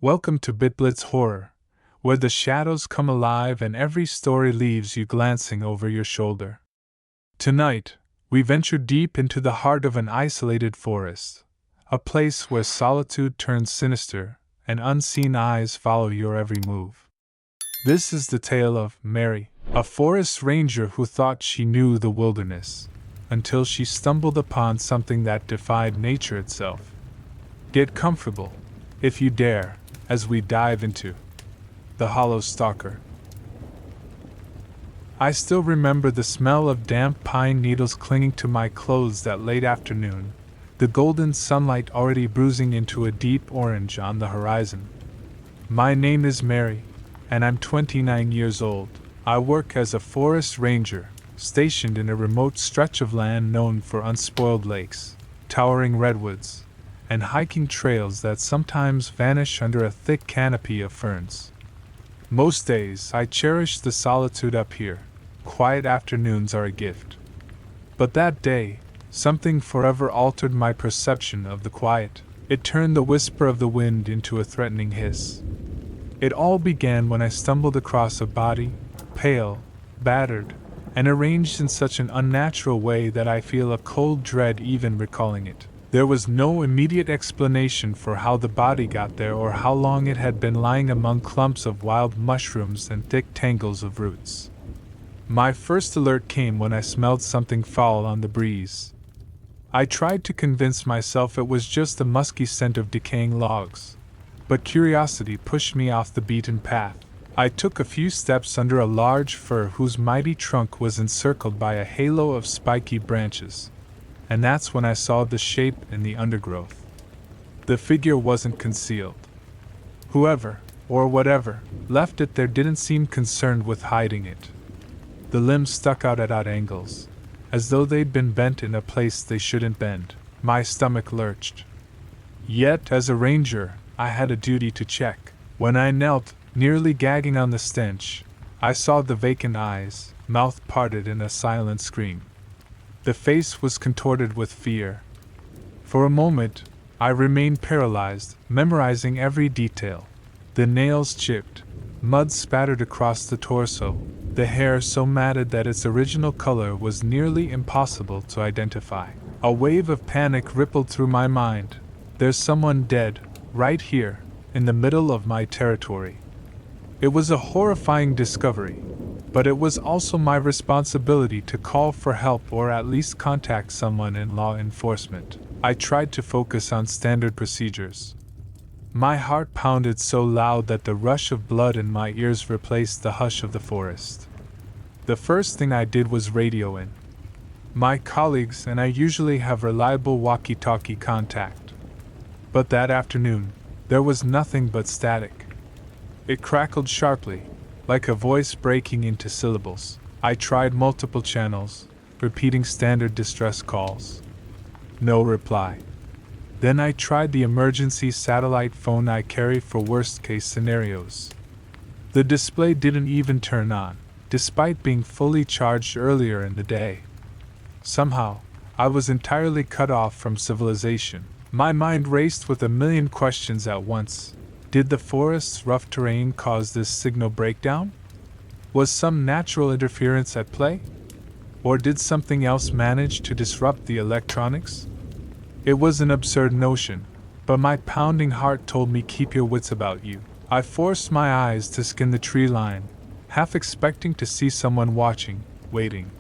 Welcome to BitBlits Horror, where the shadows come alive and every story leaves you glancing over your shoulder. Tonight, we venture deep into the heart of an isolated forest, a place where solitude turns sinister and unseen eyes follow your every move. This is the tale of Mary, a forest ranger who thought she knew the wilderness, until she stumbled upon something that defied nature itself. Get comfortable, if you dare, as we dive into the Hollow Stalker. I still remember the smell of damp pine needles clinging to my clothes that late afternoon, the golden sunlight already bruising into a deep orange on the horizon. My name is Mary, and I'm 29 years old. I work as a forest ranger, stationed in a remote stretch of land known for unspoiled lakes, towering redwoods, and hiking trails that sometimes vanish under a thick canopy of ferns. Most days, I cherish the solitude up here. Quiet afternoons are a gift. But that day, something forever altered my perception of the quiet. It turned the whisper of the wind into a threatening hiss. It all began when I stumbled across a body, pale, battered, and arranged in such an unnatural way that I feel a cold dread even recalling it. There was no immediate explanation for how the body got there or how long it had been lying among clumps of wild mushrooms and thick tangles of roots. My first alert came when I smelled something foul on the breeze. I tried to convince myself it was just the musky scent of decaying logs, but curiosity pushed me off the beaten path. I took a few steps under a large fir whose mighty trunk was encircled by a halo of spiky branches. And that's when I saw the shape in the undergrowth. The figure wasn't concealed. Whoever, or whatever, left it there didn't seem concerned with hiding it. The limbs stuck out at odd angles, as though they'd been bent in a place they shouldn't bend. My stomach lurched. Yet, as a ranger, I had a duty to check. When I knelt, nearly gagging on the stench, I saw the vacant eyes, mouth parted in a silent scream. The face was contorted with fear. For a moment, I remained paralyzed, memorizing every detail. The nails chipped, mud spattered across the torso, the hair so matted that its original color was nearly impossible to identify. A wave of panic rippled through my mind. There's someone dead, right here, in the middle of my territory. It was a horrifying discovery. But it was also my responsibility to call for help or at least contact someone in law enforcement. I tried to focus on standard procedures. My heart pounded so loud that the rush of blood in my ears replaced the hush of the forest. The first thing I did was radio in. My colleagues and I usually have reliable walkie-talkie contact. But that afternoon, there was nothing but static. It crackled sharply, like a voice breaking into syllables. I tried multiple channels, repeating standard distress calls. No reply. Then I tried the emergency satellite phone I carry for worst-case scenarios. The display didn't even turn on, despite being fully charged earlier in the day. Somehow, I was entirely cut off from civilization. My mind raced with a million questions at once. Did the forest's rough terrain cause this signal breakdown? Was some natural interference at play? Or did something else manage to disrupt the electronics? It was an absurd notion, but my pounding heart told me keep your wits about you. I forced my eyes to scan the tree line, half expecting to see someone watching, waiting.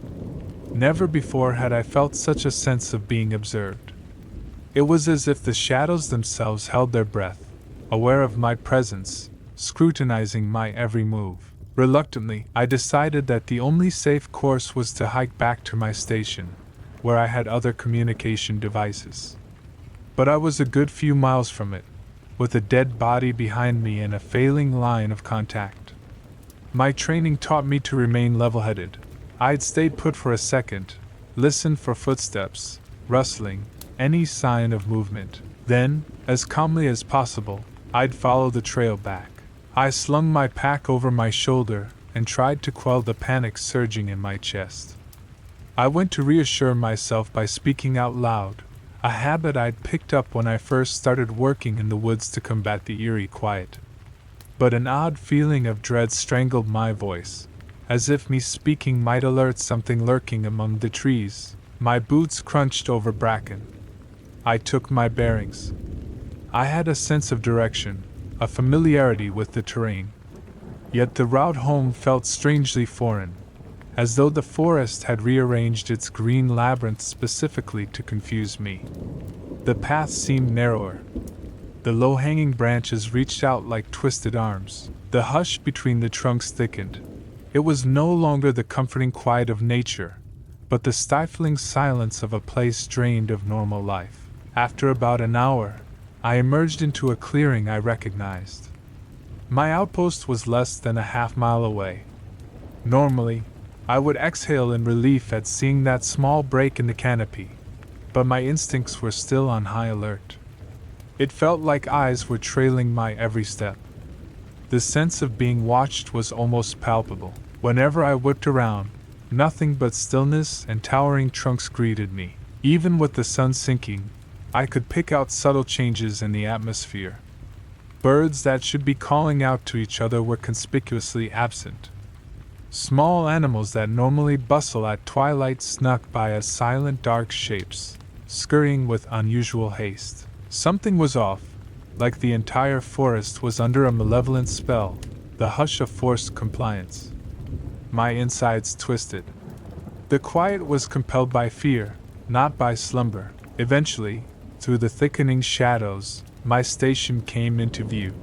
Never before had I felt such a sense of being observed. It was as if the shadows themselves held their breath, aware of my presence, scrutinizing my every move. Reluctantly, I decided that the only safe course was to hike back to my station, where I had other communication devices. But I was a good few miles from it, with a dead body behind me and a failing line of contact. My training taught me to remain level-headed. I'd stay put for a second, listen for footsteps, rustling, any sign of movement. Then, as calmly as possible, I'd follow the trail back. I slung my pack over my shoulder and tried to quell the panic surging in my chest. I went to reassure myself by speaking out loud, a habit I'd picked up when I first started working in the woods to combat the eerie quiet. But an odd feeling of dread strangled my voice, as if me speaking might alert something lurking among the trees. My boots crunched over bracken. I took my bearings. I had a sense of direction, a familiarity with the terrain. Yet the route home felt strangely foreign, as though the forest had rearranged its green labyrinth specifically to confuse me. The path seemed narrower. The low-hanging branches reached out like twisted arms. The hush between the trunks thickened. It was no longer the comforting quiet of nature, but the stifling silence of a place drained of normal life. After about an hour, I emerged into a clearing I recognized. My outpost was less than a half-mile away. Normally, I would exhale in relief at seeing that small break in the canopy, but my instincts were still on high alert. It felt like eyes were trailing my every step. The sense of being watched was almost palpable. Whenever I whipped around, nothing but stillness and towering trunks greeted me. Even with the sun sinking, I could pick out subtle changes in the atmosphere. Birds that should be calling out to each other were conspicuously absent. Small animals that normally bustle at twilight snuck by as silent dark shapes, scurrying with unusual haste. Something was off, like the entire forest was under a malevolent spell, the hush of forced compliance. My insides twisted. The quiet was compelled by fear, not by slumber. Eventually, through the thickening shadows, my station came into view.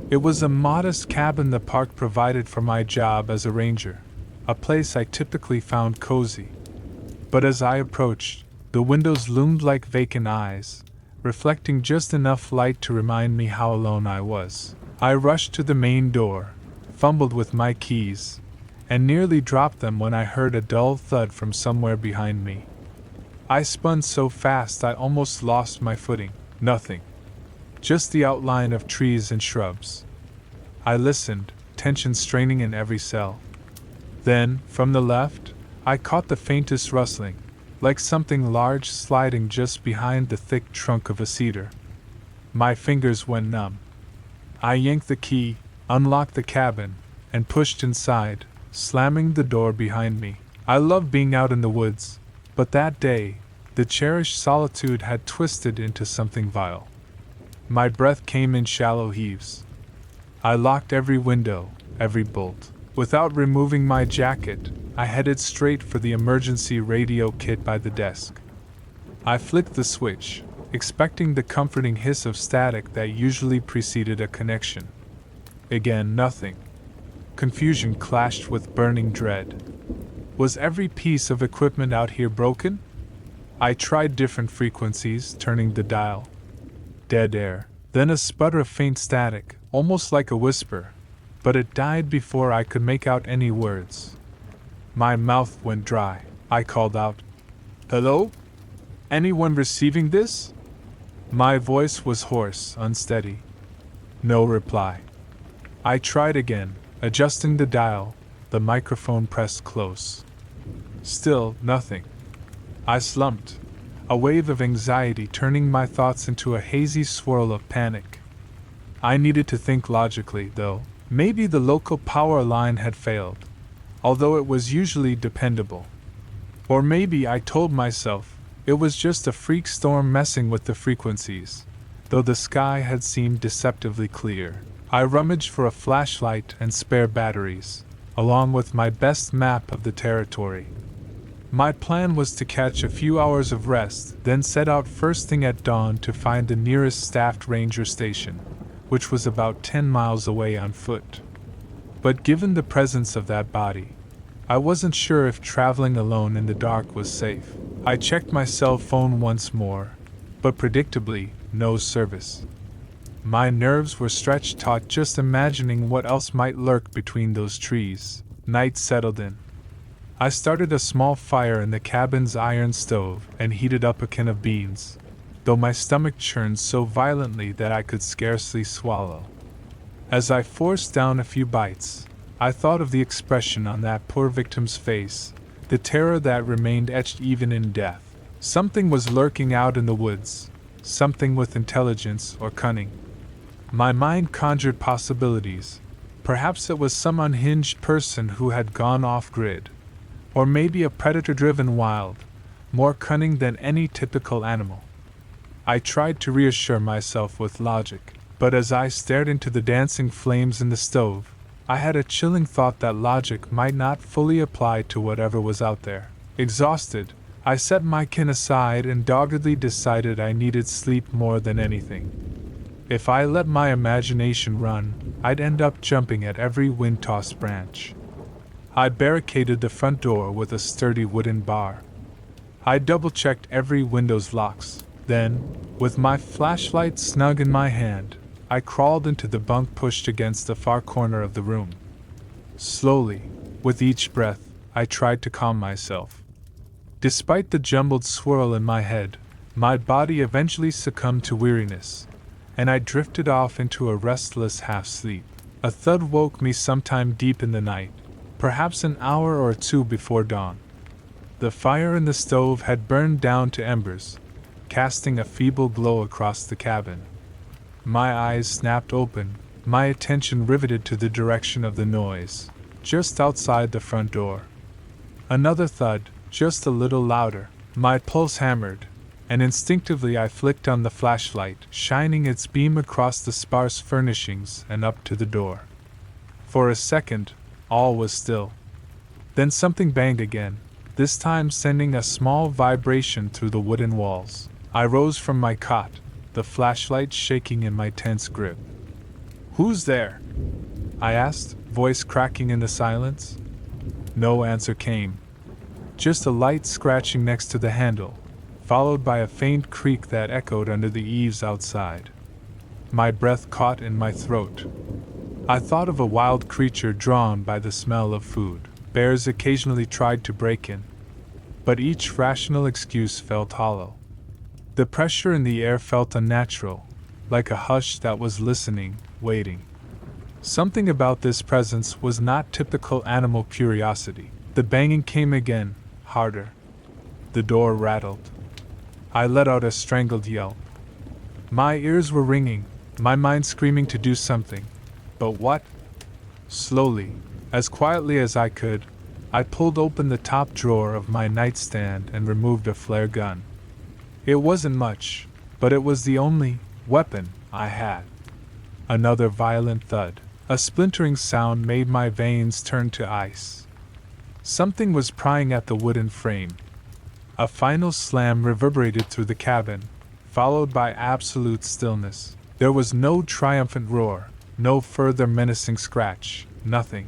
It was a modest cabin the park provided for my job as a ranger, a place I typically found cozy. But as I approached, the windows loomed like vacant eyes, reflecting just enough light to remind me how alone I was. I rushed to the main door, fumbled with my keys, and nearly dropped them when I heard a dull thud from somewhere behind me. I spun so fast I almost lost my footing. Nothing. Just the outline of trees and shrubs. I listened, tension straining in every cell. Then, from the left, I caught the faintest rustling, like something large sliding just behind the thick trunk of a cedar. My fingers went numb. I yanked the key, unlocked the cabin, and pushed inside, slamming the door behind me. I loved being out in the woods, but that day, the cherished solitude had twisted into something vile. My breath came in shallow heaves. I locked every window, every bolt. Without removing my jacket, I headed straight for the emergency radio kit by the desk. I flicked the switch, expecting the comforting hiss of static that usually preceded a connection. Again, nothing. Confusion clashed with burning dread. Was every piece of equipment out here broken? I tried different frequencies, turning the dial. Dead air. Then a sputter of faint static, almost like a whisper, but it died before I could make out any words. My mouth went dry. I called out, "Hello? Anyone receiving this?" My voice was hoarse, unsteady. No reply. I tried again, adjusting the dial, the microphone pressed close. Still nothing. I slumped, a wave of anxiety turning my thoughts into a hazy swirl of panic. I needed to think logically, though. Maybe the local power line had failed, although it was usually dependable. Or maybe, I told myself, it was just a freak storm messing with the frequencies, though the sky had seemed deceptively clear. I rummaged for a flashlight and spare batteries, along with my best map of the territory. My plan was to catch a few hours of rest, then set out first thing at dawn to find the nearest staffed ranger station, which was about 10 miles away on foot. But given the presence of that body, I wasn't sure if traveling alone in the dark was safe. I checked my cell phone once more, but predictably, no service. My nerves were stretched taut just imagining what else might lurk between those trees. Night settled in. I started a small fire in the cabin's iron stove and heated up a can of beans, though my stomach churned so violently that I could scarcely swallow. As I forced down a few bites, I thought of the expression on that poor victim's face, the terror that remained etched even in death. Something was lurking out in the woods, something with intelligence or cunning. My mind conjured possibilities. Perhaps it was some unhinged person who had gone off-grid, or maybe a predator-driven wild, more cunning than any typical animal. I tried to reassure myself with logic, but as I stared into the dancing flames in the stove, I had a chilling thought that logic might not fully apply to whatever was out there. Exhausted, I set my kin aside and doggedly decided I needed sleep more than anything. If I let my imagination run, I'd end up jumping at every wind-tossed branch. I barricaded the front door with a sturdy wooden bar. I double-checked every window's locks. Then, with my flashlight snug in my hand, I crawled into the bunk pushed against the far corner of the room. Slowly, with each breath, I tried to calm myself. Despite the jumbled swirl in my head, my body eventually succumbed to weariness, and I drifted off into a restless half-sleep. A thud woke me sometime deep in the night, perhaps an hour or two before dawn. The fire in the stove had burned down to embers, casting a feeble glow across the cabin. My eyes snapped open, my attention riveted to the direction of the noise, just outside the front door. Another thud, just a little louder. My pulse hammered, and instinctively I flicked on the flashlight, shining its beam across the sparse furnishings and up to the door. For a second, all was still. Then something banged again, this time sending a small vibration through the wooden walls. I rose from my cot, the flashlight shaking in my tense grip. "Who's there?" I asked, voice cracking in the silence. No answer came. Just a light scratching next to the handle, followed by a faint creak that echoed under the eaves outside. My breath caught in my throat. I thought of a wild creature drawn by the smell of food. Bears occasionally tried to break in, but each rational excuse felt hollow. The pressure in the air felt unnatural, like a hush that was listening, waiting. Something about this presence was not typical animal curiosity. The banging came again, harder. The door rattled. I let out a strangled yelp. My ears were ringing, my mind screaming to do something. But what? Slowly, as quietly as I could, I pulled open the top drawer of my nightstand and removed a flare gun. It wasn't much, but it was the only weapon I had. Another violent thud. A splintering sound made my veins turn to ice. Something was prying at the wooden frame. A final slam reverberated through the cabin, followed by absolute stillness. There was no triumphant roar, no further menacing scratch, nothing.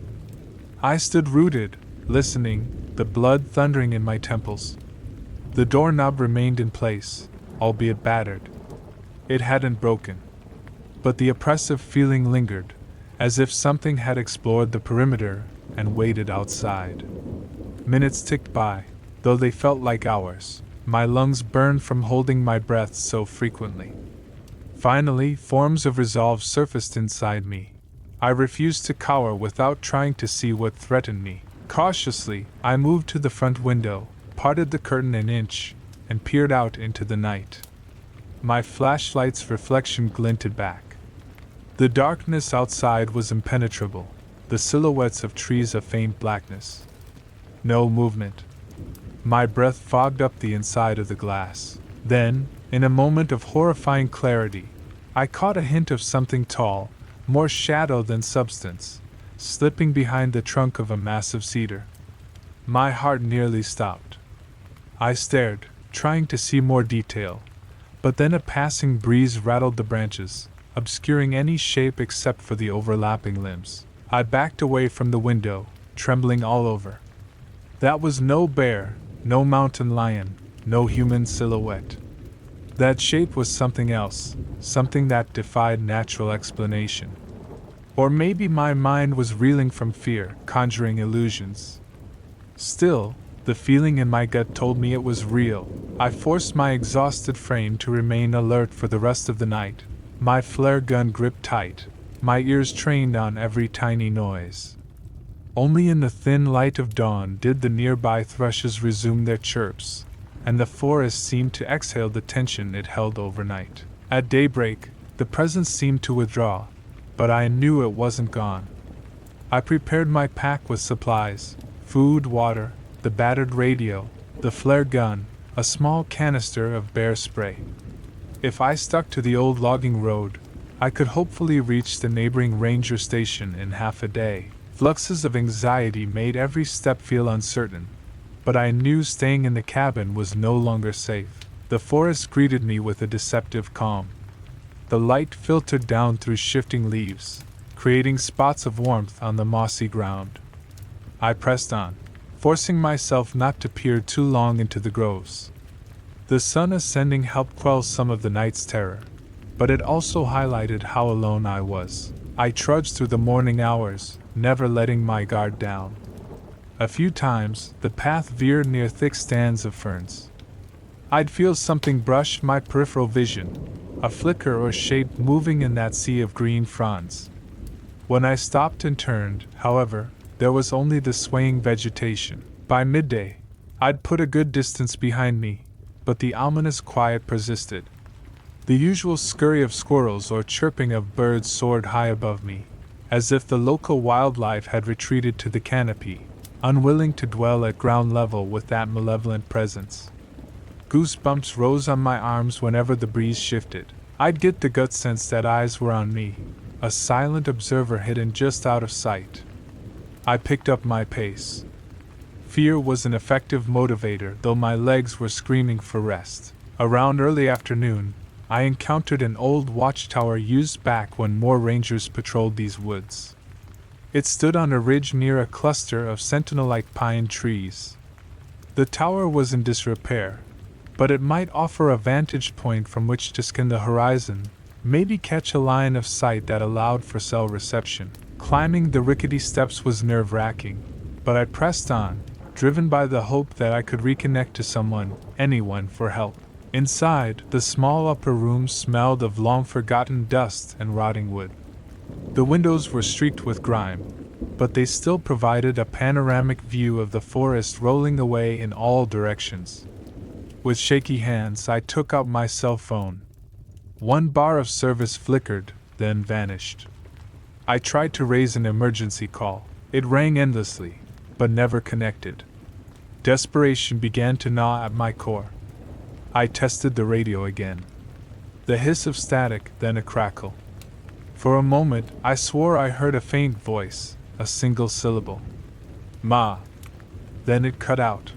I stood rooted, listening, the blood thundering in my temples. The doorknob remained in place, albeit battered. It hadn't broken. But the oppressive feeling lingered, as if something had explored the perimeter and waited outside. Minutes ticked by, though they felt like hours. My lungs burned from holding my breath so frequently. Finally, forms of resolve surfaced inside me. I refused to cower without trying to see what threatened me. Cautiously, I moved to the front window, parted the curtain an inch, and peered out into the night. My flashlight's reflection glinted back. The darkness outside was impenetrable, the silhouettes of trees a faint blackness. No movement. My breath fogged up the inside of the glass. Then, in a moment of horrifying clarity, I caught a hint of something tall, more shadow than substance, slipping behind the trunk of a massive cedar. My heart nearly stopped. I stared, trying to see more detail, but then a passing breeze rattled the branches, obscuring any shape except for the overlapping limbs. I backed away from the window, trembling all over. That was no bear, no mountain lion, no human silhouette. That shape was something else, something that defied natural explanation. Or maybe my mind was reeling from fear, conjuring illusions. Still, the feeling in my gut told me it was real. I forced my exhausted frame to remain alert for the rest of the night, my flare gun gripped tight, my ears trained on every tiny noise. Only in the thin light of dawn did the nearby thrushes resume their chirps, and the forest seemed to exhale the tension it held overnight. At daybreak, the presence seemed to withdraw, but I knew it wasn't gone. I prepared my pack with supplies: food, water, the battered radio, the flare gun, a small canister of bear spray. If I stuck to the old logging road, I could hopefully reach the neighboring ranger station in half a day. Fluxes of anxiety made every step feel uncertain, but I knew staying in the cabin was no longer safe. The forest greeted me with a deceptive calm. The light filtered down through shifting leaves, creating spots of warmth on the mossy ground. I pressed on, forcing myself not to peer too long into the groves. The sun ascending helped quell some of the night's terror, but it also highlighted how alone I was. I trudged through the morning hours, never letting my guard down. A few times, the path veered near thick stands of ferns. I'd feel something brush my peripheral vision, a flicker or shape moving in that sea of green fronds. When I stopped and turned, however, there was only the swaying vegetation. By midday, I'd put a good distance behind me, but the ominous quiet persisted. The usual scurry of squirrels or chirping of birds soared high above me, as if the local wildlife had retreated to the canopy, unwilling to dwell at ground level with that malevolent presence. Goosebumps rose on my arms whenever the breeze shifted. I'd get the gut sense that eyes were on me, a silent observer hidden just out of sight. I picked up my pace. Fear was an effective motivator, though my legs were screaming for rest. Around early afternoon, I encountered an old watchtower used back when more rangers patrolled these woods. It stood on a ridge near a cluster of sentinel-like pine trees. The tower was in disrepair, but it might offer a vantage point from which to scan the horizon, maybe catch a line of sight that allowed for cell reception. Climbing the rickety steps was nerve-wracking, but I pressed on, driven by the hope that I could reconnect to someone, anyone, for help. Inside, the small upper room smelled of long-forgotten dust and rotting wood. The windows were streaked with grime, but they still provided a panoramic view of the forest rolling away in all directions. With shaky hands, I took out my cell phone. One bar of service flickered, then vanished. I tried to raise an emergency call. It rang endlessly, but never connected. Desperation began to gnaw at my core. I tested the radio again. The hiss of static, then a crackle. For a moment, I swore I heard a faint voice, a single syllable. Ma. Then it cut out.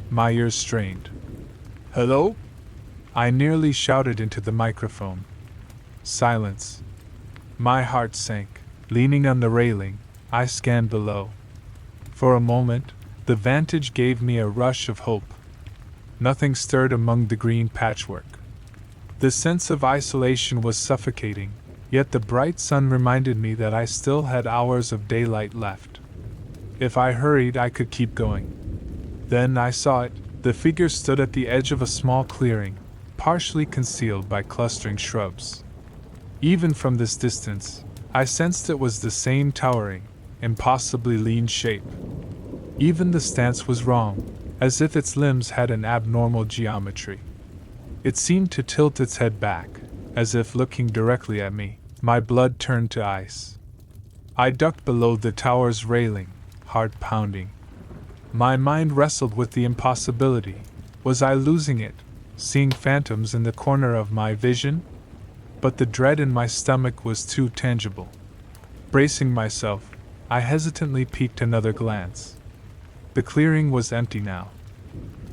My ears strained. Hello? I nearly shouted into the microphone. Silence. My heart sank. Leaning on the railing, I scanned below. For a moment, the vantage gave me a rush of hope. Nothing stirred among the green patchwork. The sense of isolation was suffocating, yet the bright sun reminded me that I still had hours of daylight left. If I hurried, I could keep going. Then I saw it. The figure stood at the edge of a small clearing, partially concealed by clustering shrubs. Even from this distance, I sensed it was the same towering, impossibly lean shape. Even the stance was wrong, as if its limbs had an abnormal geometry. It seemed to tilt its head back, as if looking directly at me. My blood turned to ice. I ducked below the tower's railing, heart pounding. My mind wrestled with the impossibility. Was I losing it, seeing phantoms in the corner of my vision? But the dread in my stomach was too tangible. Bracing myself, I hesitantly peeked another glance. The clearing was empty now.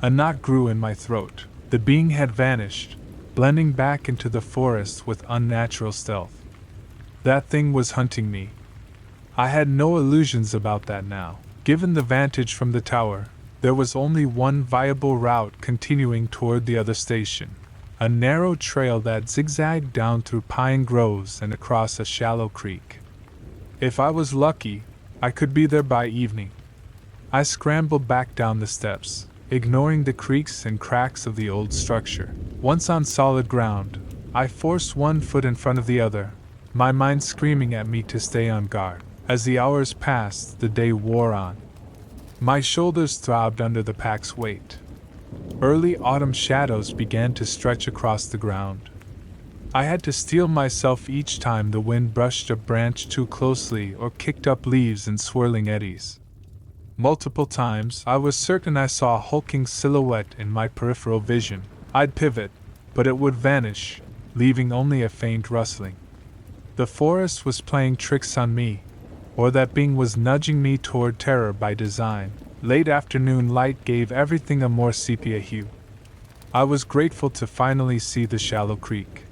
A knot grew in my throat. The being had vanished, blending back into the forest with unnatural stealth. That thing was hunting me. I had no illusions about that now. Given the vantage from the tower, there was only one viable route continuing toward the other station. A narrow trail that zigzagged down through pine groves and across a shallow creek. If I was lucky, I could be there by evening. I scrambled back down the steps, ignoring the creaks and cracks of the old structure. Once on solid ground, I forced one foot in front of the other, my mind screaming at me to stay on guard. As the hours passed, the day wore on. My shoulders throbbed under the pack's weight. Early autumn shadows began to stretch across the ground. I had to steel myself each time the wind brushed a branch too closely or kicked up leaves in swirling eddies. Multiple times I was certain I saw a hulking silhouette in my peripheral vision. I'd pivot, but it would vanish, leaving only a faint rustling. The forest was playing tricks on me, or that being was nudging me toward terror by design. Late afternoon light gave everything a more sepia hue. I was grateful to finally see the shallow creek.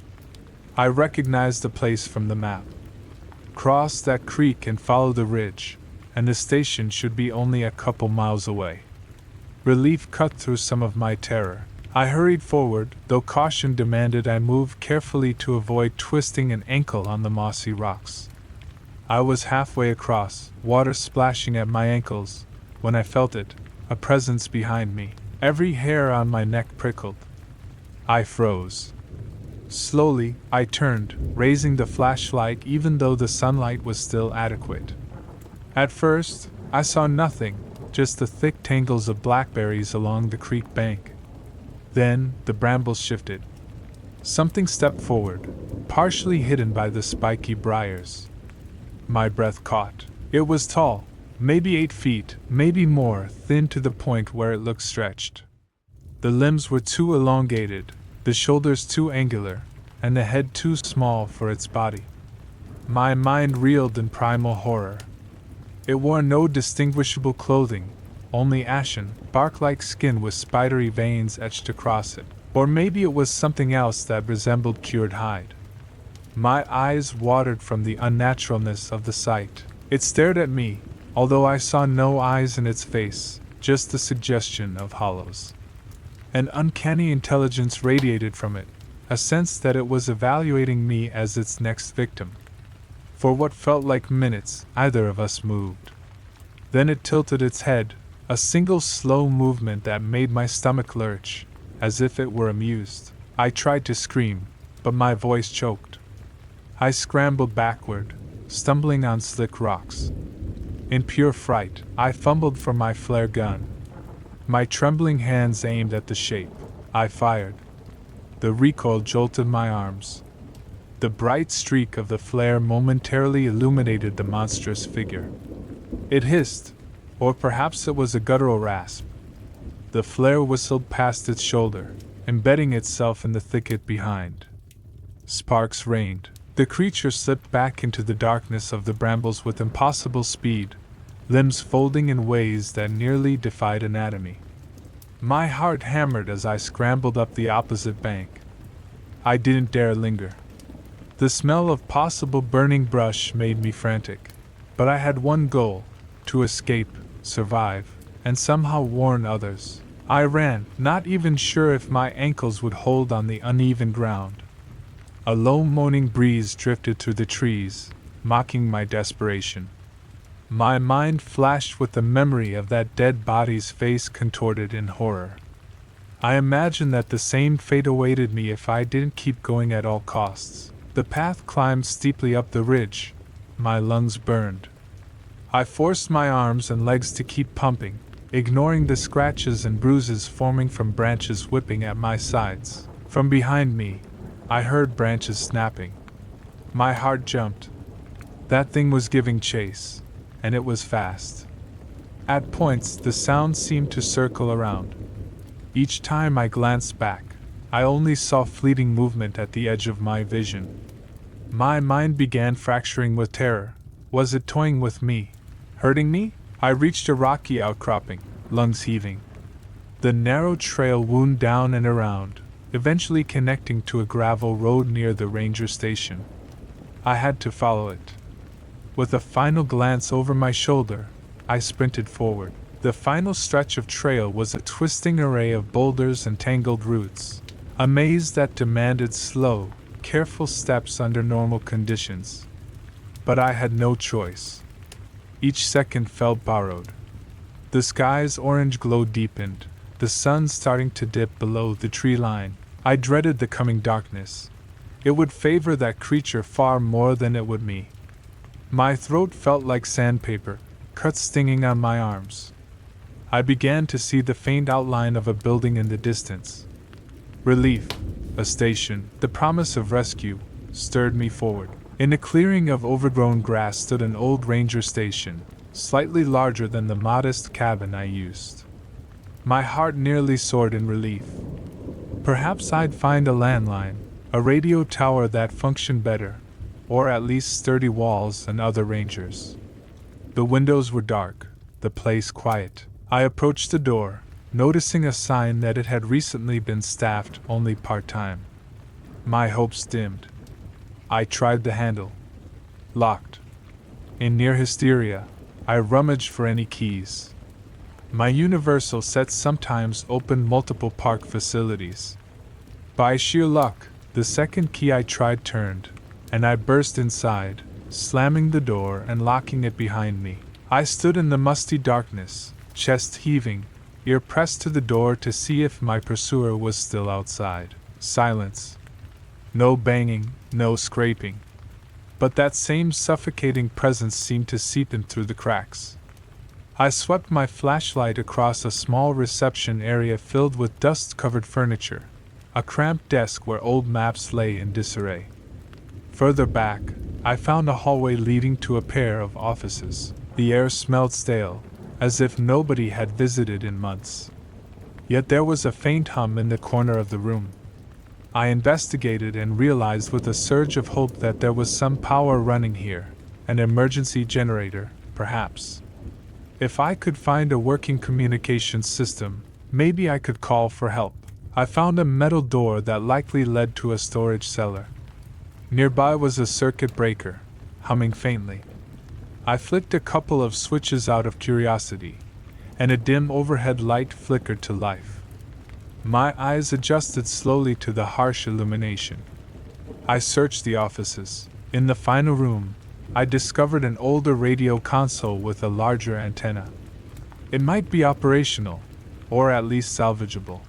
I recognized the place from the map. Cross that creek and follow the ridge, and the station should be only a couple miles away. Relief cut through some of my terror. I hurried forward, though caution demanded I move carefully to avoid twisting an ankle on the mossy rocks. I was halfway across, water splashing at my ankles, when I felt it, a presence behind me. Every hair on my neck prickled. I froze. Slowly, I turned, raising the flashlight even though the sunlight was still adequate. At first, I saw nothing, just the thick tangles of blackberries along the creek bank. Then, the brambles shifted. Something stepped forward, partially hidden by the spiky briars. My breath caught. It was tall, maybe 8 feet, maybe more, thin to the point where it looked stretched. The limbs were too elongated, the shoulders too angular, and the head too small for its body. My mind reeled in primal horror. It wore no distinguishable clothing, only ashen, bark-like skin with spidery veins etched across it. Or maybe it was something else that resembled cured hide. My eyes watered from the unnaturalness of the sight. It stared at me, although I saw no eyes in its face, just the suggestion of hollows. An uncanny intelligence radiated from it, a sense that it was evaluating me as its next victim. For what felt like minutes, either of us moved. Then it tilted its head, a single slow movement that made my stomach lurch, as if it were amused. I tried to scream, but my voice choked. I scrambled backward, stumbling on slick rocks. In pure fright, I fumbled for my flare gun. My trembling hands aimed at the shape. I fired. The recoil jolted my arms. The bright streak of the flare momentarily illuminated the monstrous figure. It hissed, or perhaps it was a guttural rasp. The flare whistled past its shoulder, embedding itself in the thicket behind. Sparks rained. The creature slipped back into the darkness of the brambles with impossible speed, limbs folding in ways that nearly defied anatomy. My heart hammered as I scrambled up the opposite bank. I didn't dare linger. The smell of possible burning brush made me frantic, but I had one goal: to escape, survive, and somehow warn others. I ran, not even sure if my ankles would hold on the uneven ground. A low moaning breeze drifted through the trees, mocking my desperation. My mind flashed with the memory of that dead body's face contorted in horror. I imagined that the same fate awaited me if I didn't keep going at all costs. The path climbed steeply up the ridge. My lungs burned. I forced my arms and legs to keep pumping, ignoring the scratches and bruises forming from branches whipping at my sides. From behind me, I heard branches snapping. My heart jumped. That thing was giving chase, and it was fast. At points, the sound seemed to circle around. Each time I glanced back, I only saw fleeting movement at the edge of my vision. My mind began fracturing with terror. Was it toying with me? Hurting me? I reached a rocky outcropping, lungs heaving. The narrow trail wound down and around, eventually connecting to a gravel road near the ranger station. I had to follow it. With a final glance over my shoulder, I sprinted forward. The final stretch of trail was a twisting array of boulders and tangled roots, a maze that demanded slow, careful steps under normal conditions. But I had no choice. Each second felt borrowed. The sky's orange glow deepened, the sun starting to dip below the tree line. I dreaded the coming darkness. It would favor that creature far more than it would me. My throat felt like sandpaper, cuts stinging on my arms. I began to see the faint outline of a building in the distance. Relief, a station, the promise of rescue, stirred me forward. In a clearing of overgrown grass stood an old ranger station, slightly larger than the modest cabin I used. My heart nearly soared in relief. Perhaps I'd find a landline, a radio tower that functioned better, or at least sturdy walls and other rangers. The windows were dark, the place quiet. I approached the door, noticing a sign that it had recently been staffed only part-time. My hopes dimmed. I tried the handle. Locked. In near hysteria, I rummaged for any keys. My universal set sometimes opened multiple park facilities. By sheer luck, the second key I tried turned, and I burst inside, slamming the door and locking it behind me. I stood in the musty darkness, chest heaving, ear pressed to the door to see if my pursuer was still outside. Silence. No banging, no scraping. But that same suffocating presence seemed to seep in through the cracks. I swept my flashlight across a small reception area filled with dust-covered furniture, a cramped desk where old maps lay in disarray. Further back, I found a hallway leading to a pair of offices. The air smelled stale, as if nobody had visited in months. Yet there was a faint hum in the corner of the room. I investigated and realized with a surge of hope that there was some power running here, an emergency generator, perhaps. If I could find a working communications system, maybe I could call for help. I found a metal door that likely led to a storage cellar. Nearby was a circuit breaker, humming faintly. I flicked a couple of switches out of curiosity, and a dim overhead light flickered to life. My eyes adjusted slowly to the harsh illumination. I searched the offices. In the final room, I discovered an older radio console with a larger antenna. It might be operational, or at least salvageable.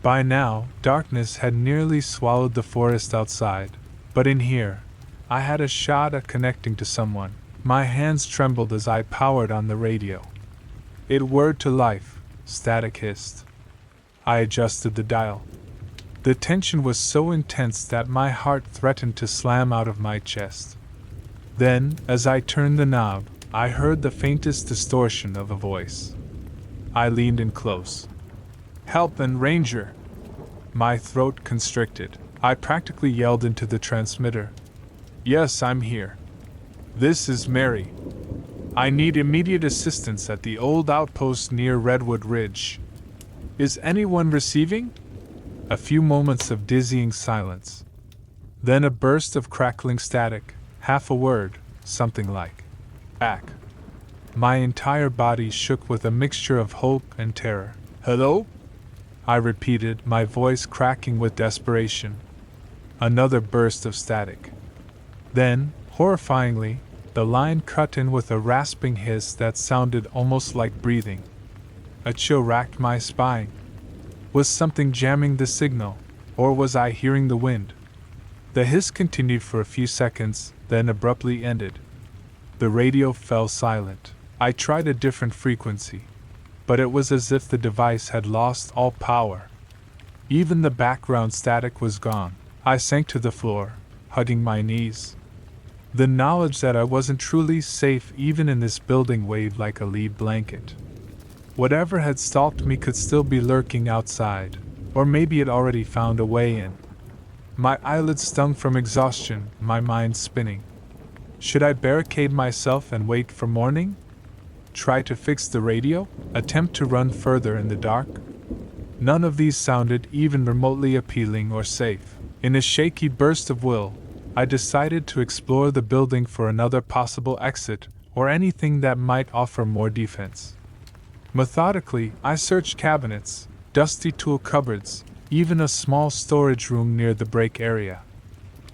By now, darkness had nearly swallowed the forest outside, but in here, I had a shot at connecting to someone. My hands trembled as I powered on the radio. It whirred to life, static hissed. I adjusted the dial. The tension was so intense that my heart threatened to slam out of my chest. Then, as I turned the knob, I heard the faintest distortion of a voice. I leaned in close. "Help and Ranger!" My throat constricted. I practically yelled into the transmitter. "Yes, I'm here. This is Mary. I need immediate assistance at the old outpost near Redwood Ridge. Is anyone receiving?" A few moments of dizzying silence. Then a burst of crackling static, half a word, something like, "Back." My entire body shook with a mixture of hope and terror. "Hello?" I repeated, my voice cracking with desperation. Another burst of static. Then, horrifyingly, the line cut in with a rasping hiss that sounded almost like breathing. A chill racked my spine. Was something jamming the signal, or was I hearing the wind? The hiss continued for a few seconds, then abruptly ended. The radio fell silent. I tried a different frequency, but it was as if the device had lost all power. Even the background static was gone. I sank to the floor, hugging my knees. The knowledge that I wasn't truly safe even in this building weighed like a lead blanket. Whatever had stalked me could still be lurking outside, or maybe it already found a way in. My eyelids stung from exhaustion, my mind spinning. Should I barricade myself and wait for morning? Try to fix the radio? Attempt to run further in the dark? None of these sounded even remotely appealing or safe. In a shaky burst of will, I decided to explore the building for another possible exit or anything that might offer more defense. Methodically, I searched cabinets, dusty tool cupboards, even a small storage room near the break area.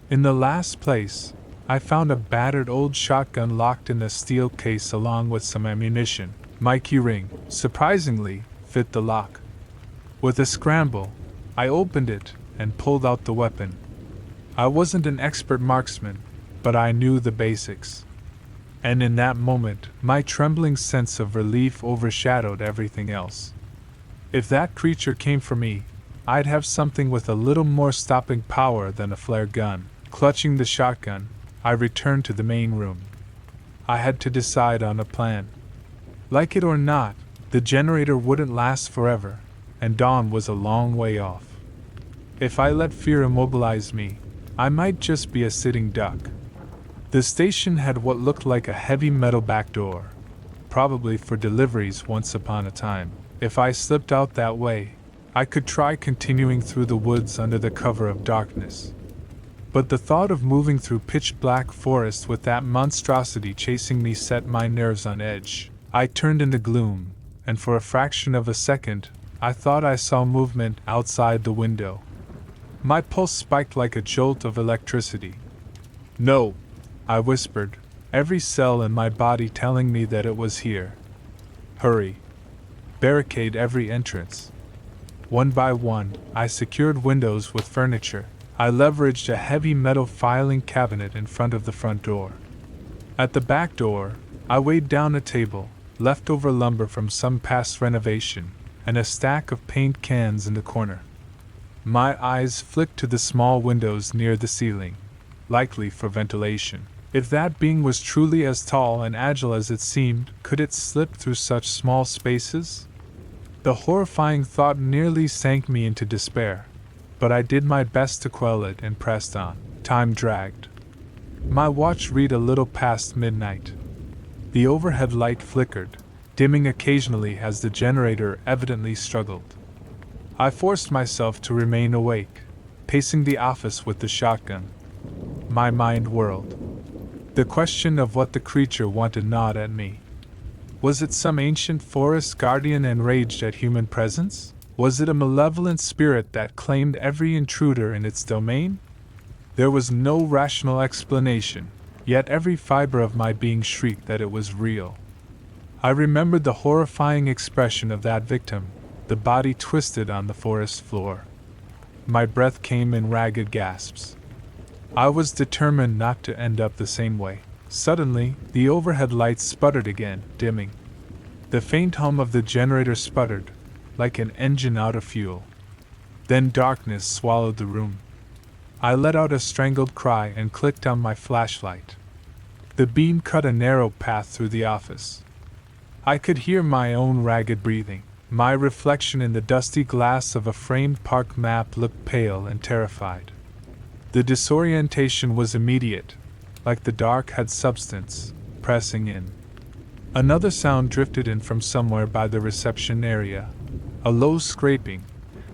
In the last place, I found a battered old shotgun locked in a steel case along with some ammunition. My keyring, surprisingly, fit the lock. With a scramble, I opened it and pulled out the weapon. I wasn't an expert marksman, but I knew the basics. And in that moment, My trembling sense of relief overshadowed everything else. If that creature came for me, I'd have something with a little more stopping power than a flare gun. Clutching the shotgun, I returned to the main room. I had to decide on a plan. Like it or not, the generator wouldn't last forever, and dawn was a long way off. If I let fear immobilize me, I might just be a sitting duck. The station had what looked like a heavy metal back door, probably for deliveries once upon a time. If I slipped out that way, I could try continuing through the woods under the cover of darkness. But the thought of moving through pitch-black forest with that monstrosity chasing me set my nerves on edge. I turned in the gloom, and for a fraction of a second, I thought I saw movement outside the window. My pulse spiked like a jolt of electricity. "No," I whispered, every cell in my body telling me that it was here. "Hurry. Barricade every entrance." One by one, I secured windows with furniture. I leveraged a heavy metal filing cabinet in front of the front door. At the back door, I weighed down a table, leftover lumber from some past renovation, and a stack of paint cans in the corner. My eyes flicked to the small windows near the ceiling, likely for ventilation. If that being was truly as tall and agile as it seemed, could it slip through such small spaces? The horrifying thought nearly sank me into despair, but I did my best to quell it and pressed on. Time dragged. My watch read a little past midnight. The overhead light flickered, dimming occasionally as the generator evidently struggled. I forced myself to remain awake, pacing the office with the shotgun. My mind whirled. The question of what the creature wanted gnawed at me. Was it some ancient forest guardian enraged at human presence? Was it a malevolent spirit that claimed every intruder in its domain? There was no rational explanation, yet every fiber of my being shrieked that it was real. I remembered the horrifying expression of that victim, the body twisted on the forest floor. My breath came in ragged gasps. I was determined not to end up the same way. Suddenly, the overhead lights sputtered again, dimming. The faint hum of the generator sputtered, like an engine out of fuel. Then darkness swallowed the room. I let out a strangled cry and clicked on my flashlight. The beam cut a narrow path through the office. I could hear my own ragged breathing. My reflection in the dusty glass of a framed park map looked pale and terrified. The disorientation was immediate, like the dark had substance, pressing in. Another sound drifted in from somewhere by the reception area, a low scraping,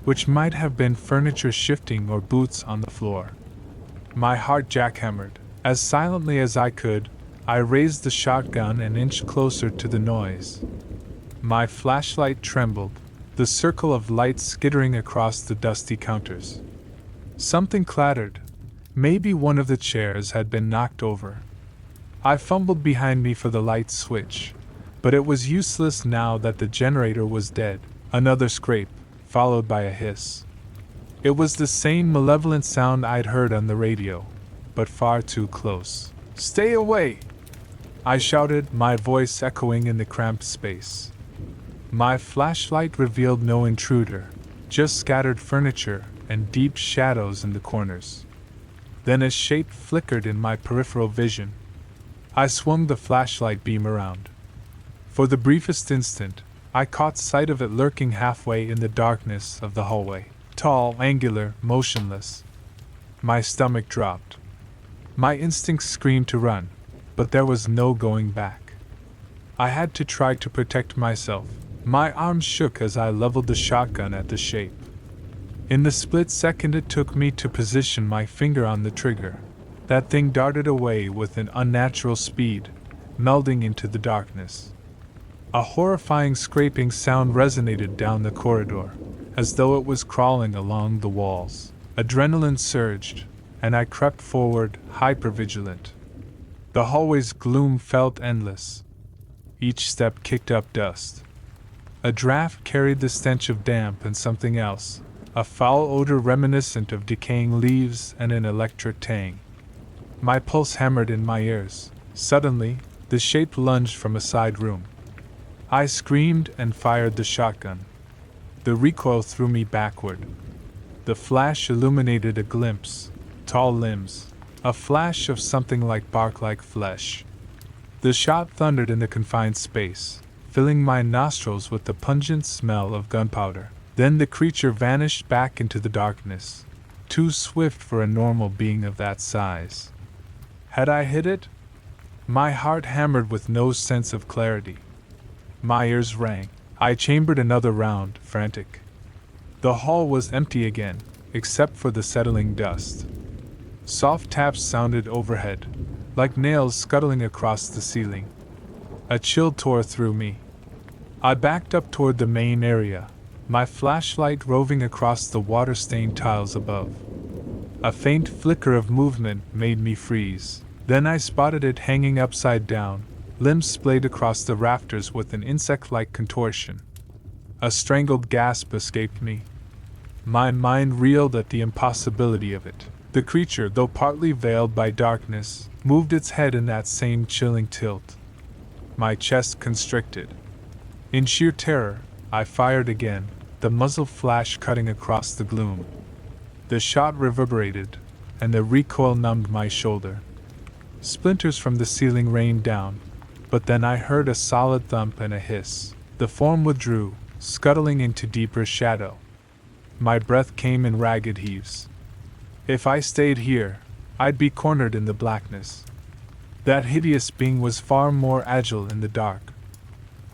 which might have been furniture shifting or boots on the floor. My heart jackhammered. As silently as I could, I raised the shotgun and inched closer to the noise. My flashlight trembled, the circle of light skittering across the dusty counters. Something clattered. Maybe one of the chairs had been knocked over. I fumbled behind me for the light switch, but it was useless now that the generator was dead. Another scrape, followed by a hiss. It was the same malevolent sound I'd heard on the radio, but far too close. "Stay away!" I shouted, my voice echoing in the cramped space. My flashlight revealed no intruder, just scattered furniture and deep shadows in the corners. Then a shape flickered in my peripheral vision. I swung the flashlight beam around. For the briefest instant, I caught sight of it lurking halfway in the darkness of the hallway. Tall, angular, motionless. My stomach dropped. My instincts screamed to run, but there was no going back. I had to try to protect myself. My arms shook as I leveled the shotgun at the shape. In the split second it took me to position my finger on the trigger, that thing darted away with an unnatural speed, melding into the darkness. A horrifying scraping sound resonated down the corridor, as though it was crawling along the walls. Adrenaline surged, and I crept forward, hypervigilant. The hallway's gloom felt endless. Each step kicked up dust. A draft carried the stench of damp and something else, a foul odor reminiscent of decaying leaves and an electric tang. My pulse hammered in my ears. Suddenly, The shape lunged from a side room. I screamed and fired the shotgun. The recoil threw me backward. The flash illuminated a glimpse, tall limbs, a flash of something like bark-like flesh. The shot thundered in the confined space, filling my nostrils with the pungent smell of gunpowder. Then the creature vanished back into the darkness, too swift for a normal being of that size. Had I hit it? My heart hammered with no sense of clarity. My ears rang. I chambered another round, frantic. The hall was empty again, except for the settling dust. Soft taps sounded overhead, like nails scuttling across the ceiling. A chill tore through me. I backed up toward the main area, my flashlight roving across the water-stained tiles above. A faint flicker of movement made me freeze. Then I spotted it hanging upside down, limbs splayed across the rafters with an insect-like contortion. A strangled gasp escaped me. My mind reeled at the impossibility of it. The creature, though partly veiled by darkness, moved its head in that same chilling tilt. My chest constricted. In sheer terror, I fired again, the muzzle flash cutting across the gloom. The shot reverberated, and the recoil numbed my shoulder. Splinters from the ceiling rained down, but then I heard a solid thump and a hiss. The form withdrew, scuttling into deeper shadow. My breath came in ragged heaves. If I stayed here, I'd be cornered in the blackness. That hideous being was far more agile in the dark.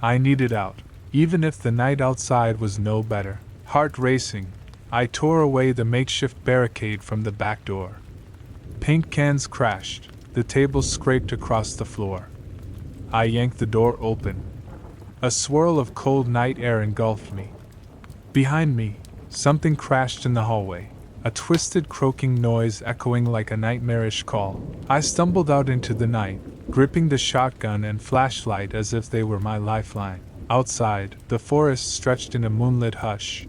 I needed out, even if the night outside was no better. Heart racing, I tore away the makeshift barricade from the back door. Paint cans crashed. The table scraped across the floor. I yanked the door open. A swirl of cold night air engulfed me. Behind me, something crashed in the hallway, a twisted croaking noise echoing like a nightmarish call. I stumbled out into the night, gripping the shotgun and flashlight as if they were my lifeline. Outside, the forest stretched in a moonlit hush.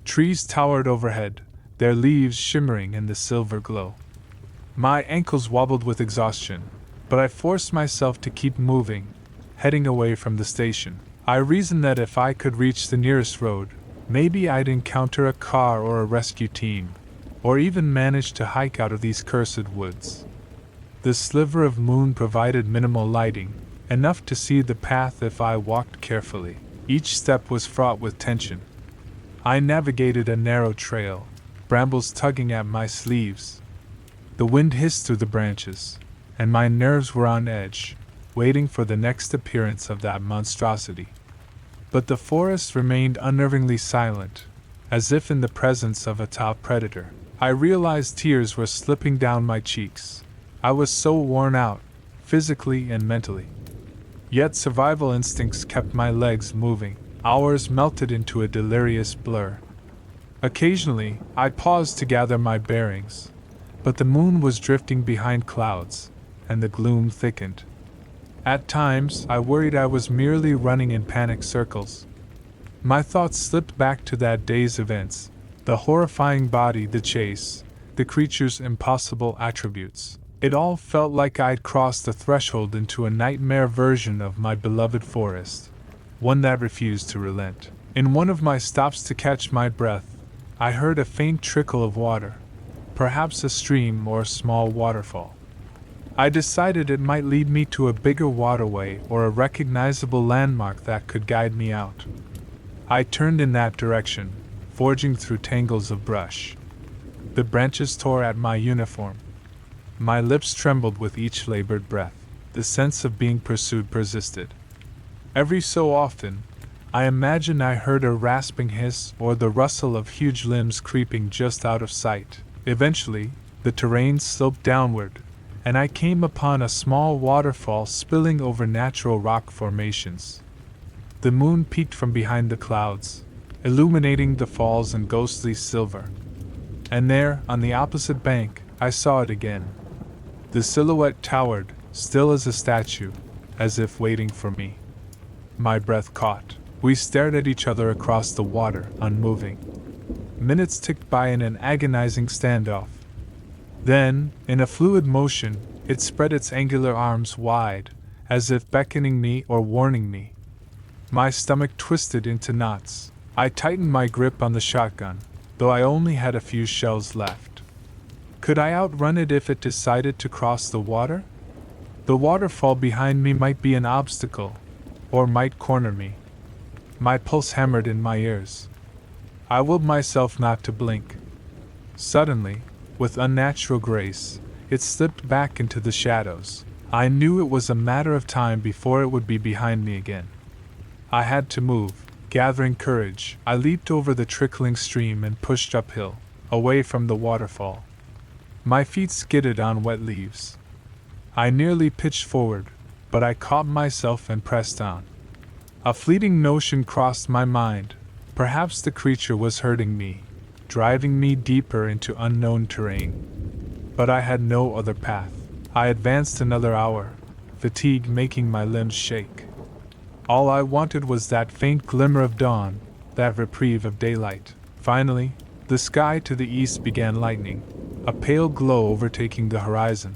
Trees towered overhead, their leaves shimmering in the silver glow. My ankles wobbled with exhaustion, but I forced myself to keep moving, heading away from the station. I reasoned that if I could reach the nearest road, maybe I'd encounter a car or a rescue team, or even manage to hike out of these cursed woods. The sliver of moon provided minimal lighting, enough to see the path if I walked carefully. Each step was fraught with tension. I navigated a narrow trail, brambles tugging at my sleeves. The wind hissed through the branches, and my nerves were on edge, waiting for the next appearance of that monstrosity. But the forest remained unnervingly silent, as if in the presence of a top predator. I realized tears were slipping down my cheeks. I was so worn out, physically and mentally. Yet survival instincts kept my legs moving. Hours melted into a delirious blur. Occasionally, I paused to gather my bearings, but the moon was drifting behind clouds, and the gloom thickened. At times, I worried I was merely running in panic circles. My thoughts slipped back to that day's events, the horrifying body, the chase, the creature's impossible attributes. It all felt like I'd crossed the threshold into a nightmare version of my beloved forest, one that refused to relent. In one of my stops to catch my breath, I heard a faint trickle of water, perhaps a stream or a small waterfall. I decided it might lead me to a bigger waterway or a recognizable landmark that could guide me out. I turned in that direction, forging through tangles of brush. The branches tore at my uniform. My lips trembled with each labored breath. The sense of being pursued persisted. Every so often, I imagined I heard a rasping hiss or the rustle of huge limbs creeping just out of sight. Eventually, the terrain sloped downward, and I came upon a small waterfall spilling over natural rock formations. The moon peeked from behind the clouds, illuminating the falls in ghostly silver. And there, on the opposite bank, I saw it again. The silhouette towered, still as a statue, as if waiting for me. My breath caught. We stared at each other across the water, unmoving. Minutes ticked by in an agonizing standoff. Then, in a fluid motion, it spread its angular arms wide, as if beckoning me or warning me. My stomach twisted into knots. I tightened my grip on the shotgun, though I only had a few shells left. Could I outrun it if it decided to cross the water? The waterfall behind me might be an obstacle, or might corner me. My pulse hammered in my ears. I willed myself not to blink. Suddenly, with unnatural grace, it slipped back into the shadows. I knew it was a matter of time before it would be behind me again. I had to move. Gathering courage, I leaped over the trickling stream and pushed uphill, away from the waterfall. My feet skidded on wet leaves. I nearly pitched forward, but I caught myself and pressed on. A fleeting notion crossed my mind. Perhaps the creature was hurting me, driving me deeper into unknown terrain. But I had no other path. I advanced another hour, fatigue making my limbs shake. All I wanted was that faint glimmer of dawn, that reprieve of daylight. Finally, the sky to the east began lightening, a pale glow overtaking the horizon.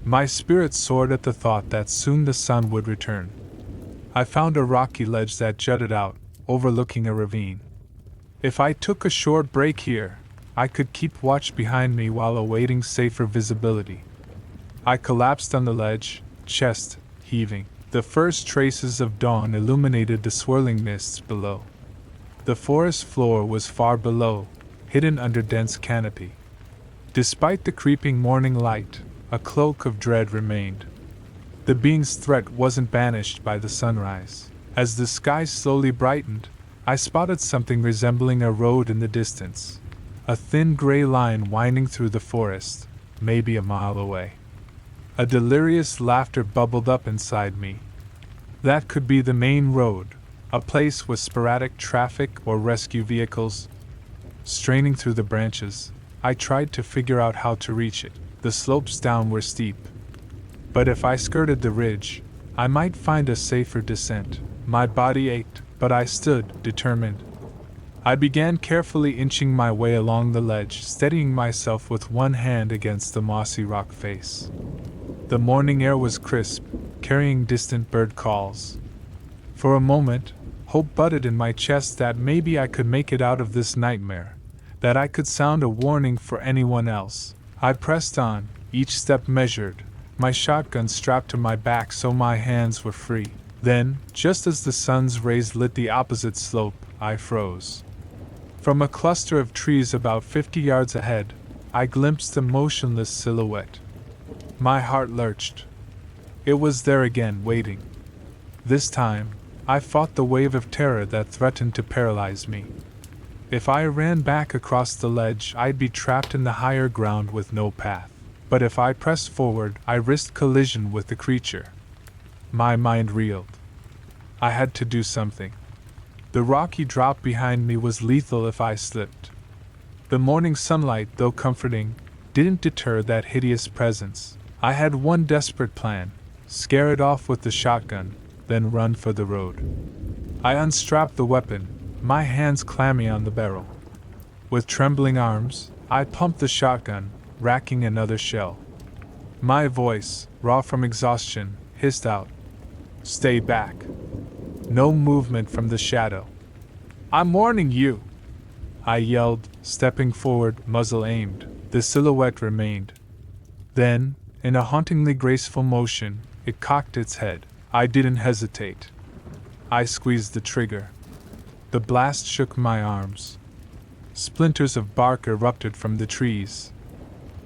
My spirit soared at the thought that soon the sun would return. I found a rocky ledge that jutted out, overlooking a ravine. If I took a short break here, I could keep watch behind me while awaiting safer visibility. I collapsed on the ledge, chest heaving. The first traces of dawn illuminated the swirling mists below. The forest floor was far below, hidden under dense canopy. Despite the creeping morning light, a cloak of dread remained. The being's threat wasn't banished by the sunrise. As the sky slowly brightened, I spotted something resembling a road in the distance. A thin gray line winding through the forest, maybe a mile away. A delirious laughter bubbled up inside me. That could be the main road, a place with sporadic traffic or rescue vehicles. Straining through the branches, I tried to figure out how to reach it. The slopes down were steep. But if I skirted the ridge, I might find a safer descent. My body ached, but I stood, determined. I began carefully inching my way along the ledge, steadying myself with one hand against the mossy rock face. The morning air was crisp, carrying distant bird calls. For a moment, hope budded in my chest that maybe I could make it out of this nightmare, that I could sound a warning for anyone else. I pressed on, each step measured, my shotgun strapped to my back so my hands were free. Then, just as the sun's rays lit the opposite slope, I froze. From a cluster of trees about 50 yards ahead, I glimpsed a motionless silhouette. My heart lurched. It was there again, waiting. This time, I fought the wave of terror that threatened to paralyze me. If I ran back across the ledge, I'd be trapped in the higher ground with no path. But if I pressed forward, I risked collision with the creature. My mind reeled. I had to do something. The rocky drop behind me was lethal if I slipped. The morning sunlight, though comforting, didn't deter that hideous presence. I had one desperate plan: scare it off with the shotgun, then run for the road. I unstrapped the weapon, my hands clammy on the barrel. With trembling arms, I pumped the shotgun, racking another shell. My voice, raw from exhaustion, hissed out, "Stay back." No movement from the shadow. "I'm warning you!" I yelled, stepping forward, muzzle aimed. The silhouette remained. Then, in a hauntingly graceful motion, it cocked its head. I didn't hesitate. I squeezed the trigger. The blast shook my arms. Splinters of bark erupted from the trees.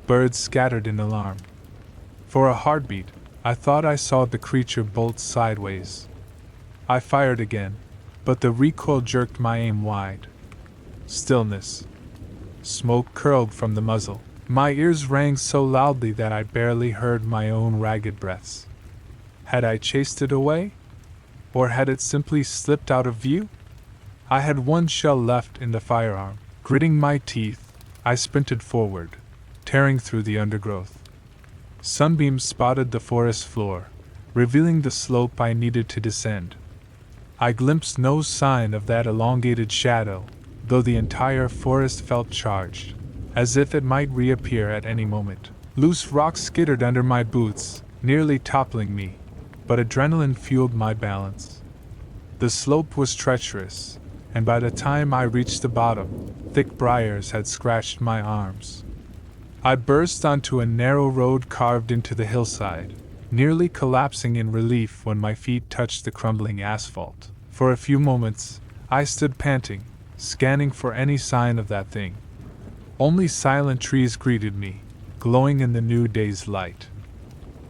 Birds scattered in alarm. For a heartbeat, I thought I saw the creature bolt sideways. I fired again, but the recoil jerked my aim wide. Stillness. Smoke curled from the muzzle. My ears rang so loudly that I barely heard my own ragged breaths. Had I chased it away? Or had it simply slipped out of view? I had one shell left in the firearm. Gritting my teeth, I sprinted forward, tearing through the undergrowth. Sunbeams spotted the forest floor, revealing the slope I needed to descend. I glimpsed no sign of that elongated shadow, though the entire forest felt charged, as if it might reappear at any moment. Loose rocks skittered under my boots, nearly toppling me, but adrenaline fueled my balance. The slope was treacherous, and by the time I reached the bottom, thick briars had scratched my arms. I burst onto a narrow road carved into the hillside, nearly collapsing in relief when my feet touched the crumbling asphalt. For a few moments, I stood panting, scanning for any sign of that thing. Only silent trees greeted me, glowing in the new day's light.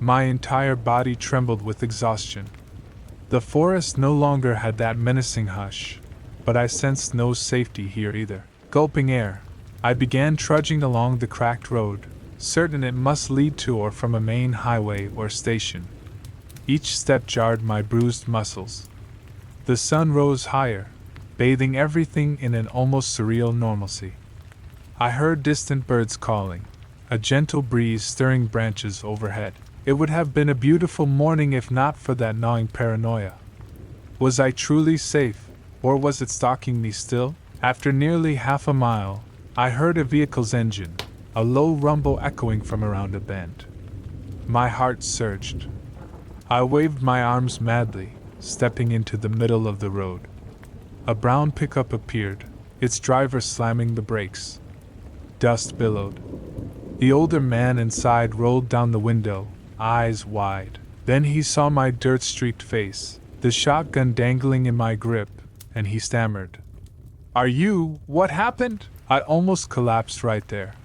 My entire body trembled with exhaustion. The forest no longer had that menacing hush, but I sensed no safety here either. Gulping air, I began trudging along the cracked road, certain it must lead to or from a main highway or station. Each step jarred my bruised muscles. The sun rose higher, bathing everything in an almost surreal normalcy. I heard distant birds calling, a gentle breeze stirring branches overhead. It would have been a beautiful morning if not for that gnawing paranoia. Was I truly safe, or was it stalking me still? After nearly half a mile, I heard a vehicle's engine, a low rumble echoing from around a bend. My heart surged. I waved my arms madly, stepping into the middle of the road. A brown pickup appeared, its driver slamming the brakes. Dust billowed. The older man inside rolled down the window, eyes wide. Then he saw my dirt-streaked face, the shotgun dangling in my grip, and he stammered. What happened? I almost collapsed right there.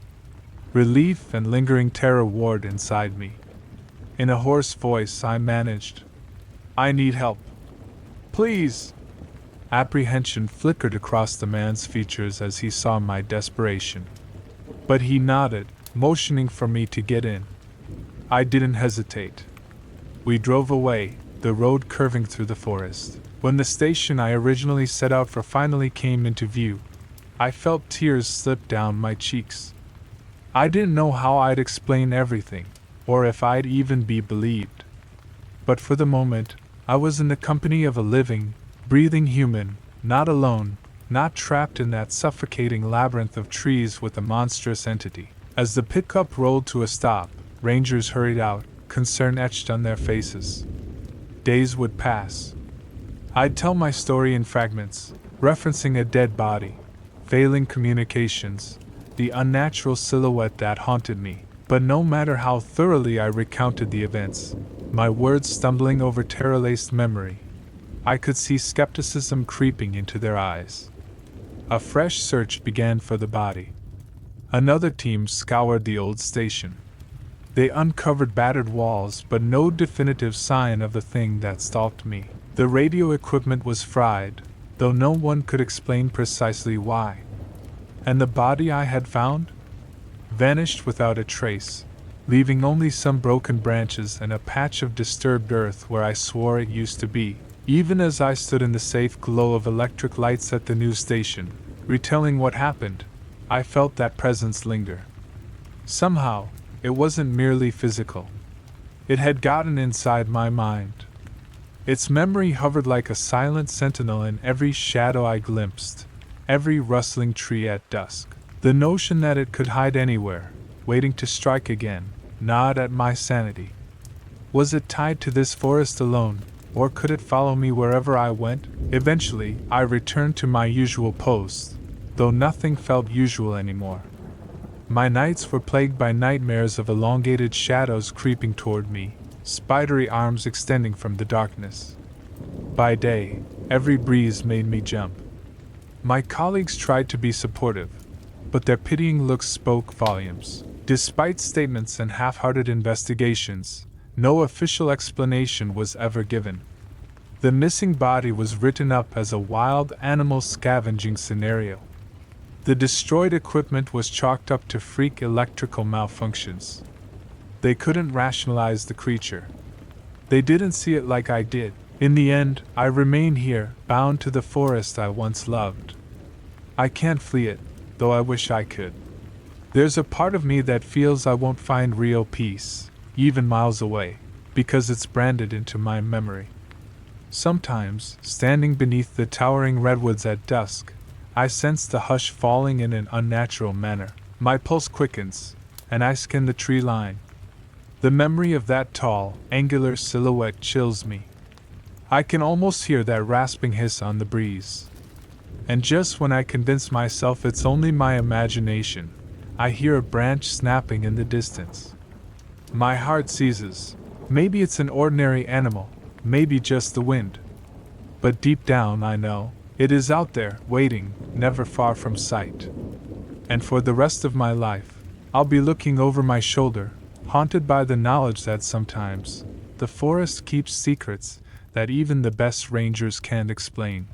Relief and lingering terror warred inside me. In a hoarse voice, I managed, I need help. Please. Apprehension flickered across the man's features as he saw my desperation. But he nodded, motioning for me to get in. I didn't hesitate. We drove away, the road curving through the forest. When the station I originally set out for finally came into view, I felt tears slip down my cheeks. I didn't know how I'd explain everything, or if I'd even be believed. But for the moment, I was in the company of a living, breathing human, not alone, not trapped in that suffocating labyrinth of trees with a monstrous entity. As the pickup rolled to a stop, rangers hurried out, concern etched on their faces. Days would pass. I'd tell my story in fragments, referencing a dead body, failing communications, the unnatural silhouette that haunted me. But no matter how thoroughly I recounted the events, my words stumbling over terror-laced memory, I could see skepticism creeping into their eyes. A fresh search began for the body. Another team scoured the old station. They uncovered battered walls, but no definitive sign of the thing that stalked me. The radio equipment was fried, though no one could explain precisely why. And the body I had found? Vanished without a trace, leaving only some broken branches and a patch of disturbed earth where I swore it used to be. Even as I stood in the safe glow of electric lights at the news station, retelling what happened, I felt that presence linger. Somehow, it wasn't merely physical. It had gotten inside my mind. Its memory hovered like a silent sentinel in every shadow I glimpsed, every rustling tree at dusk. The notion that it could hide anywhere, waiting to strike again, gnawed at my sanity. Was it tied to this forest alone, or could it follow me wherever I went? Eventually, I returned to my usual post, though nothing felt usual anymore. My nights were plagued by nightmares of elongated shadows creeping toward me, spidery arms extending from the darkness. By day, every breeze made me jump. My colleagues tried to be supportive, but their pitying looks spoke volumes. Despite statements and half-hearted investigations, no official explanation was ever given. The missing body was written up as a wild animal scavenging scenario. The destroyed equipment was chalked up to freak electrical malfunctions. They couldn't rationalize the creature. They didn't see it like I did. In the end, I remain here, bound to the forest I once loved. I can't flee it, though I wish I could. There's a part of me that feels I won't find real peace, even miles away, because it's branded into my memory. Sometimes, standing beneath the towering redwoods at dusk, I sense the hush falling in an unnatural manner. My pulse quickens, and I scan the tree line. The memory of that tall, angular silhouette chills me. I can almost hear that rasping hiss on the breeze. And just when I convince myself it's only my imagination, I hear a branch snapping in the distance. My heart seizes. Maybe it's an ordinary animal, maybe just the wind. But deep down I know, it is out there, waiting, never far from sight. And for the rest of my life, I'll be looking over my shoulder, haunted by the knowledge that sometimes, the forest keeps secrets that even the best rangers can't explain.